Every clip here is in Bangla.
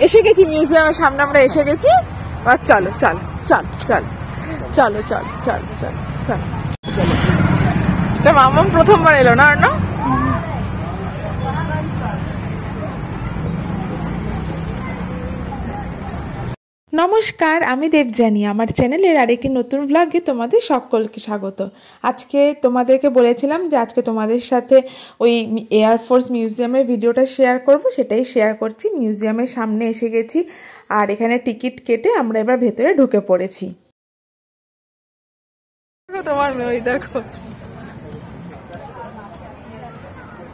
এসে গেছি মিউজিয়ামের সামনে, আমরা এসে গেছি। আর চলো চলো চলো চলো চলো চলো চলো চলো চলো। এটা মামাম প্রথমবার এলো না? আর না, নমস্কার, আমি দেবযানী। আমার চ্যানেলের আরেকটি নতুন ব্লগে তোমাদের সকলকে স্বাগত। আজকে তোমাদেরকে বলেছিলাম যে আজকে তোমাদের সাথে ওই এয়ারফোর্স মিউজিয়ামের ভিডিওটা শেয়ার করব, সেটাই শেয়ার করছি। মিউজিয়ামের সামনে এসে গেছি আর এখানে টিকিট কেটে আমরা এবার ভেতরে ঢুকে পড়েছি। তোমার মেয়ে দেখো,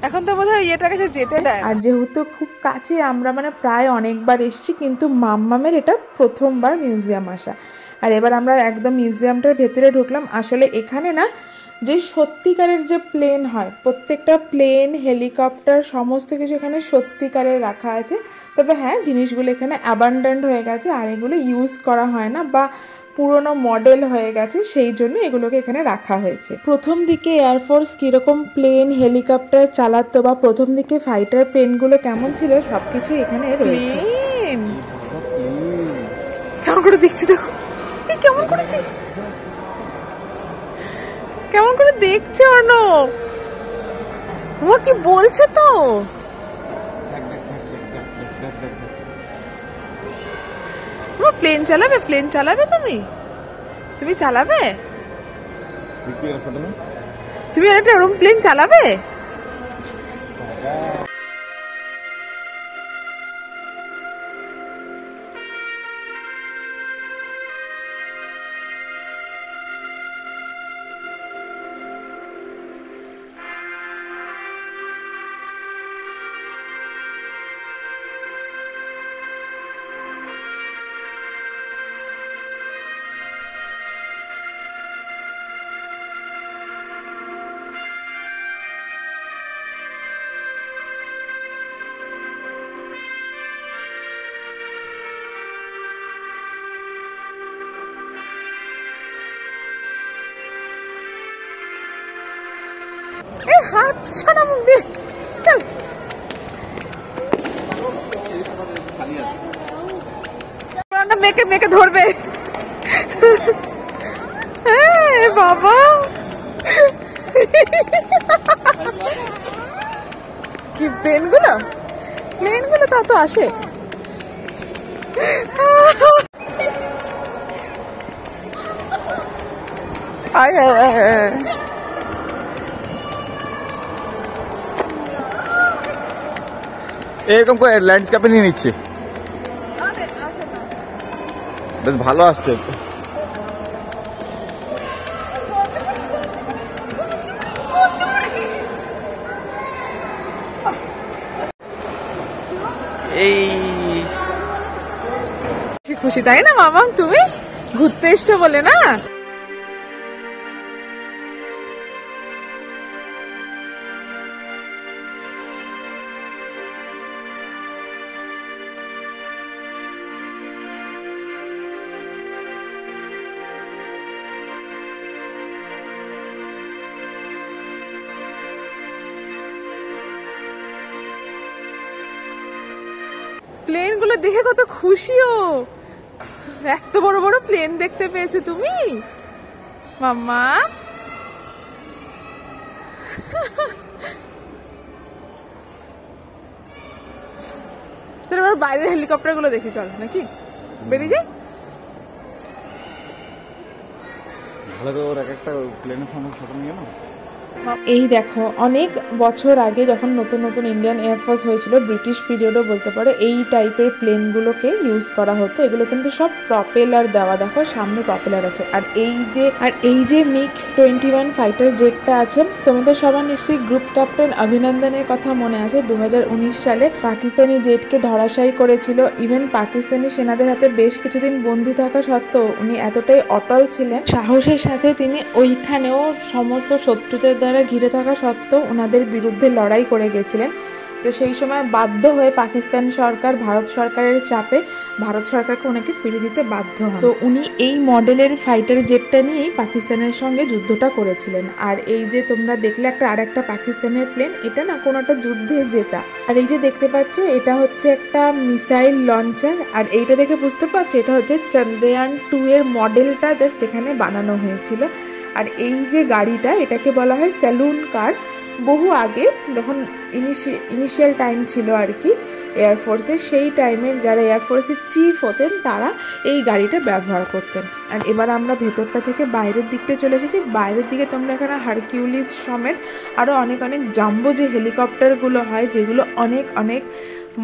এখন তো বোধহয় ইয়েটার কাছে যেতে দেয়। আর যেহেতু খুব কাছে, আমরা মানে প্রায় অনেকবার এসেছি, কিন্তু মাম্মামের এটা প্রথমবার মিউজিয়াম আসা। আর এবার আমরা একদম মিউজিয়ামটার ভেতরে ঢুকলাম। আসলে এখানে না, যে সত্যিকারের যে প্লেন হয়, প্রত্যেকটা প্লেন, হেলিকপ্টার, সমস্ত কিছু এখানে সত্যিকারের রাখা আছে। তবে হ্যাঁ, জিনিসগুলো এখানে অ্যাবান্ডেন্ট হয়ে গেছে আর এগুলো ইউজ করা হয় না বা পুরনো মডেল হয়ে গেছে, সেই জন্য এগুলোকে এখানে রাখা হয়েছে। প্রথম দিকে এয়ারফোর্স কিরকম প্লেন, হেলিকপ্টার চালাতো বা প্রথম দিকে ফাইটার প্লেনগুলো কেমন ছিল, সবকিছু এখানে রয়েছে। কেমন করে দেখছি দেখো, কেমন করে কেমন করে দেখছে অর্ণব, ও কি বলছে তো। প্লেন চালাবে, প্লেন চালাবে, তুমি চালাবে, তুমি একটা এরকম প্লেন চালাবে? হাত ছাড়া, মুখ দিয়ে চল। মেয়েকে মেয়েকে ধরবে বাবা। কি প্লেনগুলো, প্লেনগুলো তো আসে। আয় আয় আয়, এরকম করে ল্যান্ডস্কেপে নিয়ে নিচ্ছে, বেশ ভালো আসছে। এই খুশি তাই না মামাম, তুমি ঘুরতে এসছো বলে না? প্লেন গুলো দেখে কত খুশিও, এত বড় বড় প্লেন দেখতে পেয়েছো তুমি মাম্মা। চলো এবার বাইরের হেলিকপ্টার গুলো দেখি, চল নাকি বেরিয়ে যাই। ভালো তো, ওর এক একটা প্লেনের সামনে ফটো নিয়ে নাও। এই দেখো, অনেক বছর আগে যখন নতুন নতুন ইন্ডিয়ান এয়ারফোর্স হয়েছিল, ব্রিটিশ পিরিয়ডও বলতে পারো, এই টাইপের প্লেনগুলোকে ইউজ করা হতো। এগুলো কিন্তু সব প্রপেলার দেওয়া, দেখো সামনে প্রপেলার আছে। আর এই যে মিগ 21 ফাইটার জেটটা আছে, তোমাদের সবার নিশ্চয়ই গ্রুপ ক্যাপ্টেন অভিনন্দনের কথা মনে আছে। 2019 সালে পাকিস্তানি জেটকে ধরাশায়ী করেছিল। ইভেন পাকিস্তানি সেনাদের হাতে বেশ কিছুদিন বন্দী থাকা সত্ত্বেও উনি এতটাই অটল ছিলেন, সাহসের সাথে তিনি ওইখানেও সমস্ত শত্রুদের দ্বারা ঘিরে থাকা সত্ত্বেও ওনাদের বিরুদ্ধে লড়াই করে গেছিলেন। তো সেই সময় বাধ্য হয়ে পাকিস্তান সরকার ভারত সরকারের চাপে ভারত সরকারকে ওনাকে ফিরিয়ে দিতে বাধ্য হন। তো উনি এই মডেলের ফাইটার জেটটা নিয়েই পাকিস্তানের সঙ্গে যুদ্ধটা করেছিলেন। আর এই যে তোমরা দেখলে আরেকটা পাকিস্তানের প্লেন, এটা না কোনো একটা যুদ্ধে জেতা। আর এই যে দেখতে পাচ্ছ এটা হচ্ছে একটা মিসাইল লঞ্চার। আর এইটা দেখে বুঝতে পারছো এটা হচ্ছে চন্দ্রয়ান 2 এর মডেলটা জাস্ট এখানে বানানো হয়েছিল। আর এই যে গাড়িটা এটাকে বলা হয় স্যালুন কার। বহু আগে যখন ইনিশিয়াল টাইম ছিল আর কি এয়ারফোর্সে, সেই টাইমের যারা এয়ারফোর্সের চিফ হতেন তারা এই গাড়িটা ব্যবহার করতেন। আর এবার আমরা ভেতরটা থেকে বাইরের দিকতে চলে এসেছি। বাইরের দিকে তোমরা এখানে হারকিউলিস সমেত আরও অনেক অনেক জাম্বো যে হেলিকপ্টারগুলো হয় যেগুলো অনেক অনেক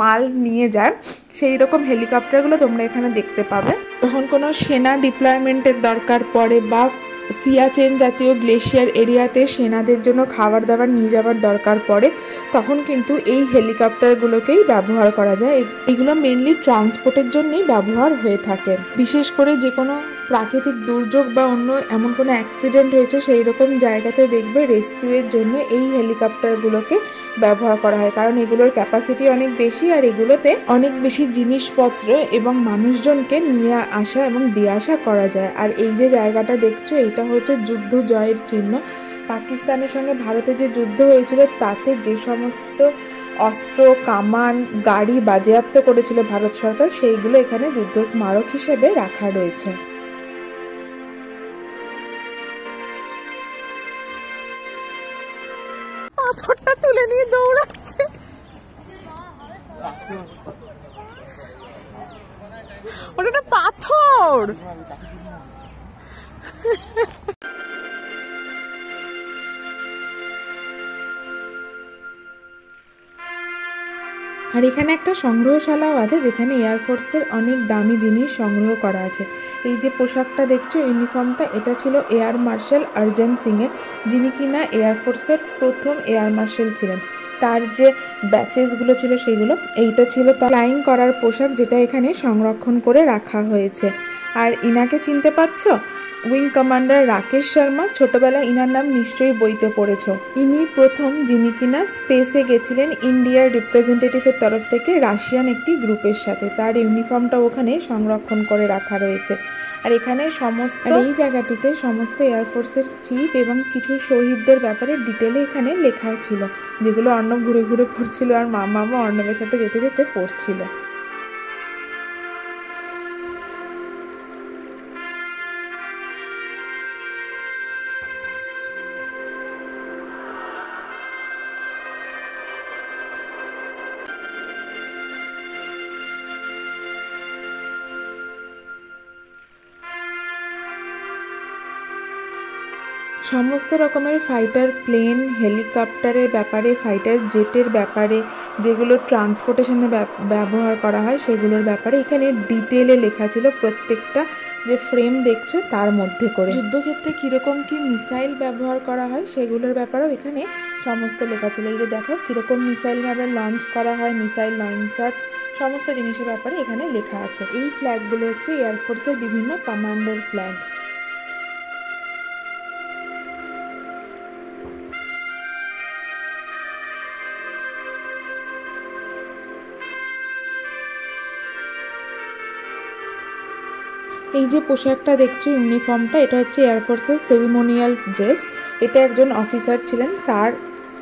মাল নিয়ে যায়, সেই রকম হেলিকপ্টারগুলো তোমরা এখানে দেখতে পাবে। যখন কোনো সেনা ডিপ্লয়মেন্টের দরকার পড়ে বা সিয়াচেন জাতীয় গ্লেশিয়ার এরিয়াতে সেনাদের জন্য খাবার দাবার নিয়ে যাওয়ার দরকার পড়ে, তখন কিন্তু এই হেলিকপ্টারগুলোকেই ব্যবহার করা যায়। এগুলো মেনলি ট্রান্সপোর্টের জন্যই ব্যবহার হয়ে থাকে। বিশেষ করে যে কোনো প্রাকৃতিক দুর্যোগ বা অন্য এমন কোনো অ্যাক্সিডেন্ট হয়েছে সেই রকম জায়গাতে দেখবে রেস্কিউয়ের জন্য এই হেলিকপ্টারগুলোকে ব্যবহার করা হয়, কারণ এগুলোর ক্যাপাসিটি অনেক বেশি আর এগুলোতে অনেক বেশি জিনিসপত্র এবং মানুষজনকে নিয়ে আসা এবং দিয়ে আসা করা যায়। আর এই যে জায়গাটা দেখছো এটা হচ্ছে যুদ্ধ জয়ের চিহ্ন। পাকিস্তানের সঙ্গে ভারতের যে যুদ্ধ হয়েছিল তাতে যে সমস্ত অস্ত্র কামান গাড়ি বাজেয়াপ্ত করেছিল ভারত সরকার, সেইগুলো এখানে যুদ্ধ স্মারক হিসেবে রাখা রয়েছে। পাথরটা তুলে নিয়ে দৌড়াচ্ছে। ওটা পাথর। আর এখানে একটা সংগ্রহশালাও আছে যেখানে এয়ারফোর্সের অনেক দামি জিনিস সংগ্রহ করা আছে। এই যে পোশাকটা দেখছো ইউনিফর্মটা, এটা ছিল এয়ার মার্শাল অর্জন সিং এর, যিনি কিনা এয়ারফোর্সের প্রথম এয়ার মার্শাল ছিলেন। তার যে ব্যাচেসগুলো ছিল সেগুলো, এইটা ছিল তার ফ্লাইং করার পোশাক যেটা এখানে সংরক্ষণ করে রাখা হয়েছে। আর ইনাকে চিনতে পারছো? Wing commander Rakesh Sharma. ছোটবেলায় ইনার নাম নিশ্চয়ই বইতে পড়েছো। ইনি প্রথম যিনি কিনা স্পেসে গেছিলেন ইন্ডিয়ার রিপ্রেজেন্টেটিভের তরফ থেকে রাশিয়ান একটি গ্রুপের সাথে। তার ইউনিফর্মটা ওখানে সংরক্ষণ করে রাখা রয়েছে। আর এখানে এই জায়গাটিতে সমস্ত এয়ারফোর্সের চিফ এবং কিছু শহীদদের ব্যাপারে ডিটেলে এখানে লেখা ছিল, যেগুলো অর্ণব ঘুরে ঘুরে পড়ছিল আর মামাও অর্ণবের সাথে যেতে যেতে পড়ছিল। সমস্ত রকমের ফাইটার প্লেন হেলিকপ্টারের ব্যাপারে ফাইটার জেটের ব্যাপারে যেগুলো ট্রান্সপোর্টেশনে ব্যবহার করা হয় সেগুলোর ব্যাপারে এখানে ডিটেলে লেখা ছিল। প্রত্যেকটা যে ফ্রেম দেখছো তার মধ্যে করে যুদ্ধক্ষেত্রে কীরকম কি মিসাইল ব্যবহার করা হয় সেগুলোর ব্যাপারেও এখানে সমস্ত লেখা ছিল। এই যে দেখো কীরকম মিসাইলভাবে লঞ্চ করা হয়, মিসাইল লঞ্চার, সমস্ত জিনিসের ব্যাপারে এখানে লেখা আছে। এই ফ্ল্যাগগুলো হচ্ছে এয়ারফোর্সের বিভিন্ন কমান্ডের ফ্ল্যাগ। এই যে পোশাকটা দেখছো ইউনিফর্মটা, এটা হচ্ছে এয়ারফোর্সের সেরিমোনিয়াল ড্রেস। এটা একজন অফিসার ছিলেন, তার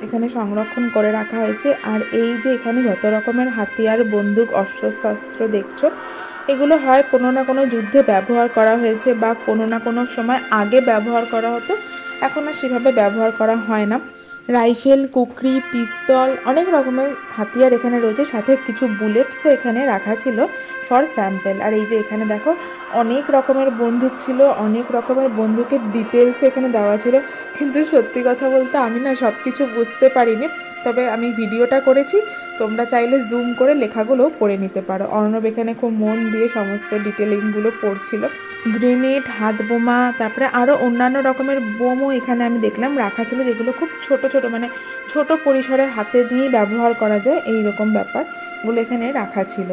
এখানে সংরক্ষণ করে রাখা হয়েছে। আর এই যে এখানে যত রকমের হাতিয়ার বন্দুক অস্ত্রশস্ত্র দেখছো, এগুলো হয় কোনো না কোনো যুদ্ধে ব্যবহার করা হয়েছে বা কোনো না কোনো সময় আগে ব্যবহার করা হতো, এখন আর সেভাবে ব্যবহার করা হয় না। রাইফেল, কুকরি, পিস্তল, অনেক রকমের হাতিয়ার এখানে রয়েছে, সাথে কিছু বুলেটসও এখানে রাখা ছিল ফর স্যাম্পল। আর এই যে এখানে দেখো অনেক রকমের বন্দুক ছিল, অনেক রকমের বন্দুকের ডিটেলস এখানে দেওয়া ছিল। কিন্তু সত্যি কথা বলতে আমি না সব কিছু বুঝতে পারিনি, তবে আমি ভিডিওটা করেছি, তোমরা চাইলে জুম করে লেখাগুলো পড়ে নিতে পারো। অর্ণব এখানে খুব মন দিয়ে সমস্ত ডিটেলিংগুলো পড়ছিল। গ্রেনেড, হাত বোমা, তারপরে আরও অন্যান্য রকমের বোমও এখানে আমি দেখলাম রাখা ছিল, যেগুলো খুব ছোট ছোট মানে ছোট পরিসরে হাতে দিয়েই ব্যবহার করা যায় এই রকম ব্যাপারগুলো এখানে রাখা ছিল।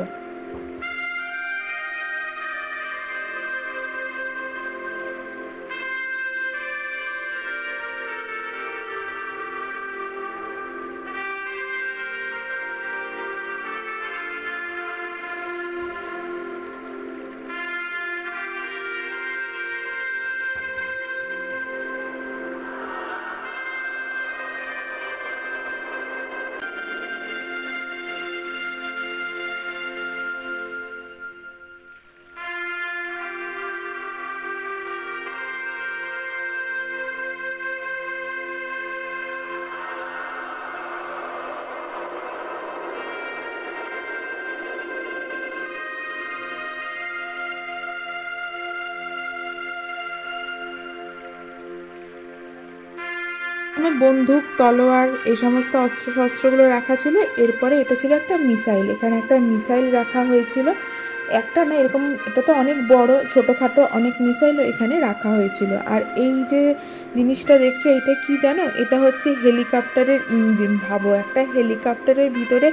বন্দুক, তলোয়ার এই সমস্ত অস্ত্রশস্ত্রগুলো রাখা ছিল। এরপরে এটা ছিল একটা মিসাইল, এখানে একটা মিসাইল রাখা হয়েছিল। একটা না, এরকম এটা তো অনেক বড়, ছোটোখাটো অনেক মিসাইলও এখানে রাখা হয়েছিল। আর এই যে জিনিসটা দেখছো, এটা কি জানো? এটা হচ্ছে হেলিকপ্টারের ইঞ্জিন। ভাবো, একটা হেলিকপ্টারের ভিতরে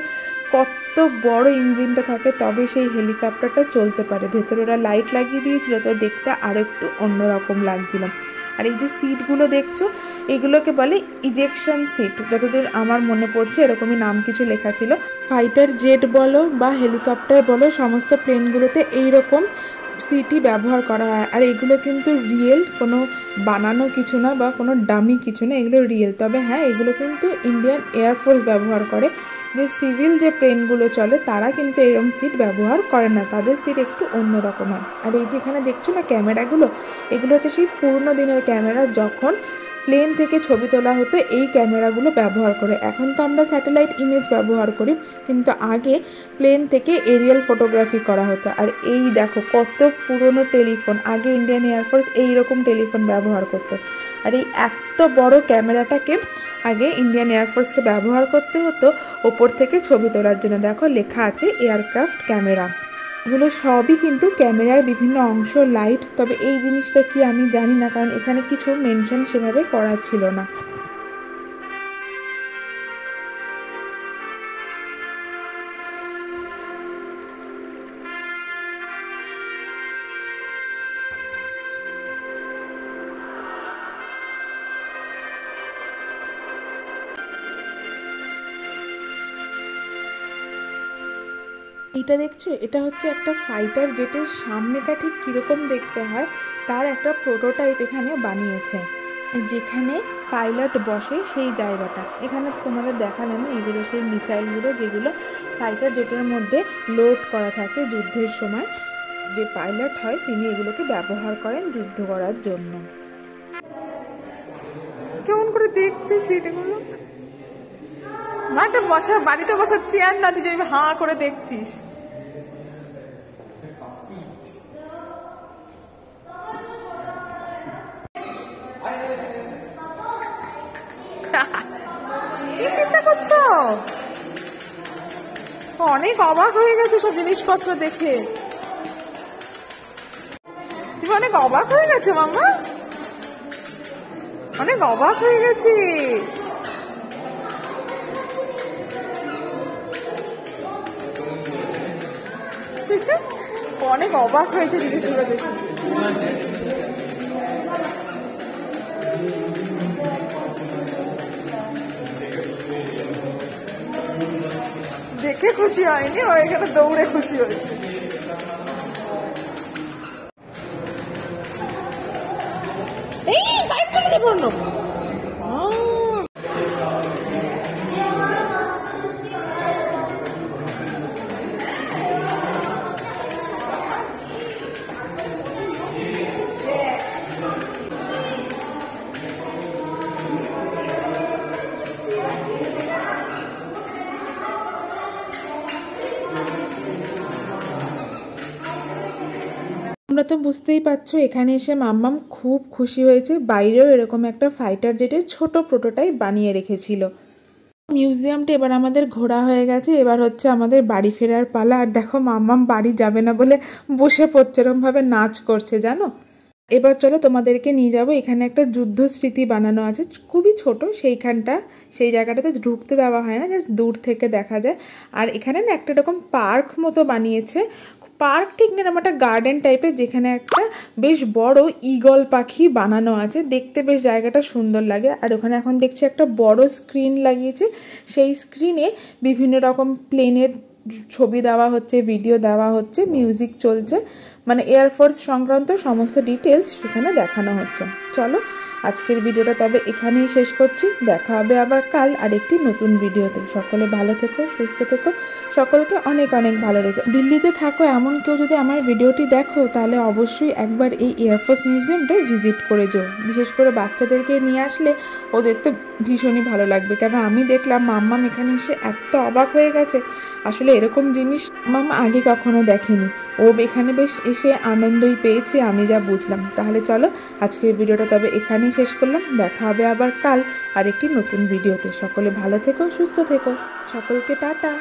কত বড় ইঞ্জিনটা থাকে, তবে সেই হেলিকপ্টারটা চলতে পারে। ভেতরে ওরা লাইট লাগিয়ে দিয়েছিল, তো দেখতে আরও একটু অন্যরকম লাগছিল। আর এই যে সিটগুলো দেখছো, এগুলোকে বলে ইজেকশন সিট, যতদূর আমার মনে পড়ছে এরকমই নাম কিছু লেখা ছিল। ফাইটার জেট বলো বা হেলিকপ্টার বলো, সমস্ত প্লেনগুলোতে এইরকম সিটই ব্যবহার করা হয়। আর এগুলো কিন্তু রিয়েল, কোনো বানানো কিছু না বা কোনো ডামি কিছু না, এগুলো রিয়েল। তবে হ্যাঁ, এগুলো কিন্তু ইন্ডিয়ান এয়ারফোর্স ব্যবহার করে। যে সিভিল যে প্লেনগুলো চলে তারা কিন্তু এরকম সিট ব্যবহার করে না, তাদের সিট একটু অন্যরকম হয়। আর এই যেখানে দেখছো না ক্যামেরাগুলো, এগুলো হচ্ছে সেই পুরনো দিনের ক্যামেরা, যখন প্লেন থেকে ছবি তোলা হতো এই ক্যামেরাগুলো ব্যবহার করে। এখন তো আমরা স্যাটেলাইট ইমেজ ব্যবহার করি, কিন্তু আগে প্লেন থেকে এরিয়াল ফটোগ্রাফি করা হতো। আর এই দেখো কত পুরনো টেলিফোন, আগে ইন্ডিয়ান এয়ারফোর্স এইরকম টেলিফোন ব্যবহার করতো। আর এই এত বড় ক্যামেরাটাকে আগে ইন্ডিয়ান এয়ারফোর্সকে ব্যবহার করতে হতো ওপর থেকে ছবি তোলার জন্য। দেখো লেখা আছে এয়ারক্রাফট ক্যামেরা। এগুলো সবই কিন্তু ক্যামেরার বিভিন্ন অংশ, লাইট। তবে এই জিনিসটা কি আমি জানি না, কারণ এখানে কিছু মেনশন সেভাবে করা ছিল না। এটা দেখছো, এটা হচ্ছে একটা ফাইটার জেটের সামনেটা ঠিক কীরকম দেখতে হয় তার একটা প্রোটোটাইপ এখানে বানিয়েছে, যেখানে পাইলট বসে সেই জায়গাটা। এখানে তো তোমাদের দেখালাম, এগুলো সেই মিসাইলগুলো যেগুলো ফাইটার জেটের মধ্যে লোড করা থাকে যুদ্ধের সময়। যে পাইলট হয় তিনি এগুলোকে ব্যবহার করেন যুদ্ধ করার জন্য। কেমন করে দেখছিস এগুলো? মাঠে বসার, বাড়িতে বসার চেয়ার না, তুই হাঁ করে দেখছিস। কি চিন্তা করছো? অনেক অবাক হয়ে গেছে সব জিনিসপত্র দেখে। তুমি অনেক অবাক হয়ে গেছো মাম্মা, অনেক অবাক হয়ে গেছি। অনেক অবাক হয়েছে জিনিসগুলো দেখে। দেখে খুশি হয়নি, ও এখানে দৌড়ে খুশি হয়েছে। এই বাইক চলে যাবো না। তোমরা তো বুঝতেই পারছো, এখানে এসে মাম্মাম খুব খুশি হয়েছে। বাইরেও এরকম একটা ফাইটার জেটের ছোট প্রোটোটাইপ বানিয়ে রেখেছিল। মিউজিয়ামটা এবার আমাদের ঘোরা হয়ে গেছে, এবার হচ্ছে আমাদের বাড়ি ফেরার পালা। আর দেখো মাম্মাম বাড়ি যাবে না বলে বসে পড়ছে, এরমভাবে নাচ করছে জানো। এবার চলো তোমাদেরকে নিয়ে যাব, এখানে একটা যুদ্ধ স্মৃতি বানানো আছে, খুবই ছোট সেইখানটা। সেই জায়গাটাতে ঢুকতে দেওয়া হয় না, জাস্ট দূর থেকে দেখা যায়। আর এখানে না একটা এরকম পার্ক মতো বানিয়েছে, পার্ক ঠিক না, একটা গার্ডেন টাইপের, যেখানে একটা বেশ বড় ঈগল পাখি বানানো আছে। দেখতে বেশ জায়গাটা সুন্দর লাগে। আর ওখানে এখন দেখছি একটা বড় স্ক্রিন লাগিয়েছে, সেই স্ক্রিনে বিভিন্ন রকম প্লেনের ছবি দেওয়া হচ্ছে, ভিডিও দেওয়া হচ্ছে, মিউজিক চলছে, মানে এয়ারফোর্স সংক্রান্ত সমস্ত ডিটেলস সেখানে দেখানো হচ্ছে। চলো আজকের ভিডিওটা তবে এখানেই শেষ করছি, দেখা হবে আবার কাল আরেকটি নতুন ভিডিওতে। সকলে ভালো থেকো, সুস্থ থেকো, সকলকে অনেক অনেক ভালো রেখো। দিল্লিতে থাকো এমন কেউ যদি আমার ভিডিওটি দেখো, তাহলে অবশ্যই একবার এই এয়ারফোর্স মিউজিয়ামটা ভিজিট করে যাও। বিশেষ করে বাচ্চাদেরকে নিয়ে আসলে ওদের তো ভীষণই ভালো লাগবে, কারণ আমি দেখলাম মাম্মাম এখানে এসে এত অবাক হয়ে গেছে। আসলে এরকম জিনিস মাম্মা আগে কখনো দেখেনি, ও এখানে বেশ সে আনন্দই পেয়েছে, আমি যা বুঝলাম। তাহলে চলো আজকের ভিডিওটা তবে এখানেই শেষ করলাম। দেখা হবে আবার কাল আরেকটি নতুন ভিডিওতে। সকলে ভালো থেকো, সুস্থ থেকো, সকলকে টাটা।